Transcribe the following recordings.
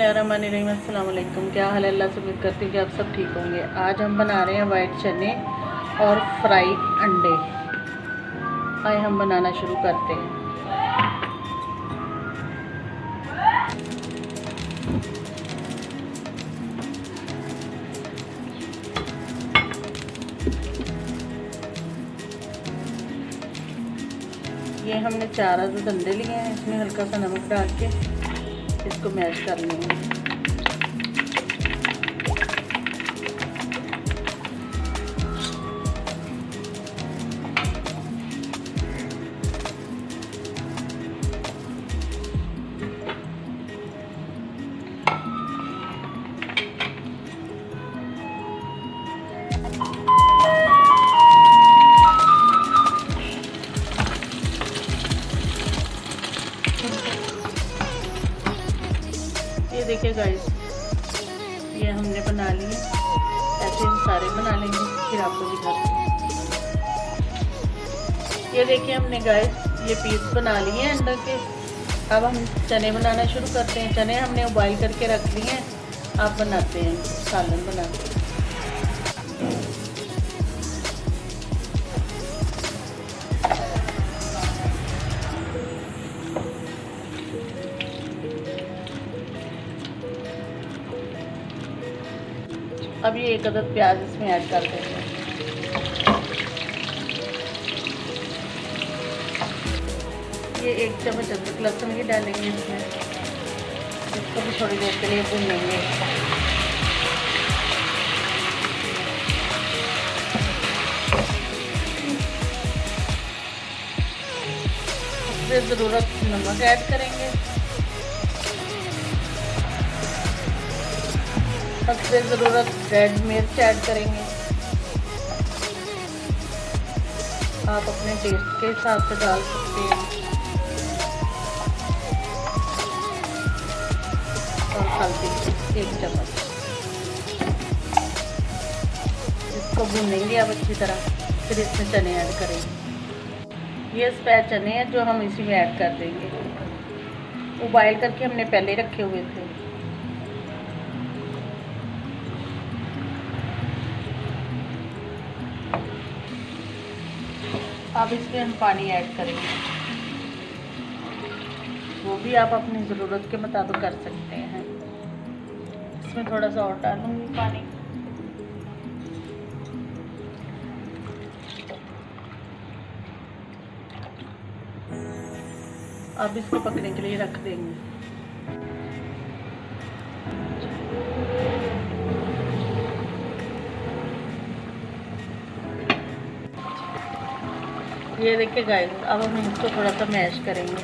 बिस्मिल्लाहिर्रहमानिर्रहीम। अस्सलाम वालेकुम। क्या हाल है? अल्लाह से उम्मीद करती हूँ कि आप सब ठीक होंगे। आज हम बना रहे हैं वाइट चने और फ्राई अंडे। आए हम बनाना शुरू करते हैं। ये हमने 4 अदद अंडे लिए हैं। इसमें हल्का सा नमक डाल के इसको मैश कर लेंगे। ये देखिए गाइस, ये हमने बना लिए। ऐसे हम सारे बना लेंगे, फिर आपको दिखाते हैं। ये देखिए हमने गाइस ये पीस बना लिए हैं अंडे के। अब हम चने बनाना शुरू करते हैं। चने हमने उबाइल करके रख लिए हैं। आप बनाते हैं, सालन बनाते हैं। अब ये 1 अदद प्याज इसमें ऐड कर देंगे। ये 1 चम्मच अदरक लहसुन भी डालेंगे इसमें। इसको भी थोड़ी देर के लिए भूनेंगे। इसमें ज़रूरत नमक ऐड करेंगे। सबसे ज़रूरत रेड मिर्च ऐड करेंगे। आप अपने टेस्ट के हिसाब से डाल सकते हैं। और हल्दी 1 चम्मच। इसको भूनेंगे अब अच्छी तरह। फिर इसमें चने ऐड करेंगे। ये सफ़ेद चने हैं जो हम इसी में ऐड कर देंगे। उबाइल करके हमने पहले रखे हुए थे। अब इसमें हम पानी ऐड करेंगे। वो भी आप अपनी ज़रूरत के मुताबिक कर सकते हैं। इसमें थोड़ा सा और डालूंगी पानी। अब इसको पकने के लिए रख देंगे। ये देखिए गाइस, अब हम इसको थोड़ा सा मैश करेंगे।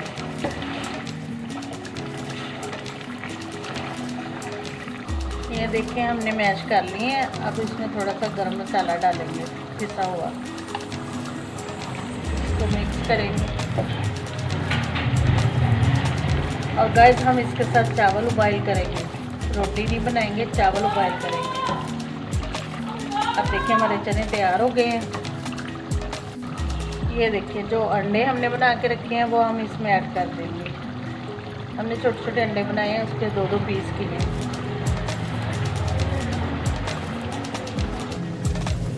ये देखिए हमने मैश कर लिए हैं। अब इसमें थोड़ा सा गरम मसाला डालेंगे पिसा हुआ। इसको मिक्स करेंगे। और गाइस हम इसके साथ चावल उबाइल करेंगे। रोटी नहीं बनाएंगे, चावल उबाइल करेंगे। अब देखिए हमारे चने तैयार हो गए हैं। ये देखिए जो अंडे हमने बना के रखे हैं वो हम इसमें ऐड कर देंगे। हमने छोटे छोटे अंडे बनाए हैं, उसके 2-2 पीस किए।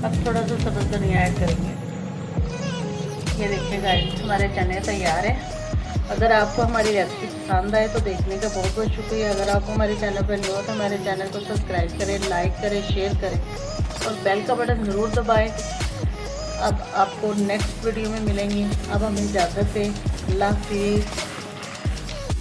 अब थोड़ा सा सब्ज़ धनिया ऐड करेंगे। ये देखिए गाइस, हमारे चने तैयार हैं। अगर आपको हमारी रेसिपी पसंद आए तो देखने का बहुत बहुत शुक्रिया। अगर आप हमारे चैनल पर न्यू हो तो हमारे चैनल को सब्सक्राइब करें, लाइक करें, शेयर करें और बेल का बटन ज़रूर दबाएं। अब आपको नेक्स्ट वीडियो में मिलेंगी। अब हमें इजाज़त है। अल्लाह हाफ़िज़।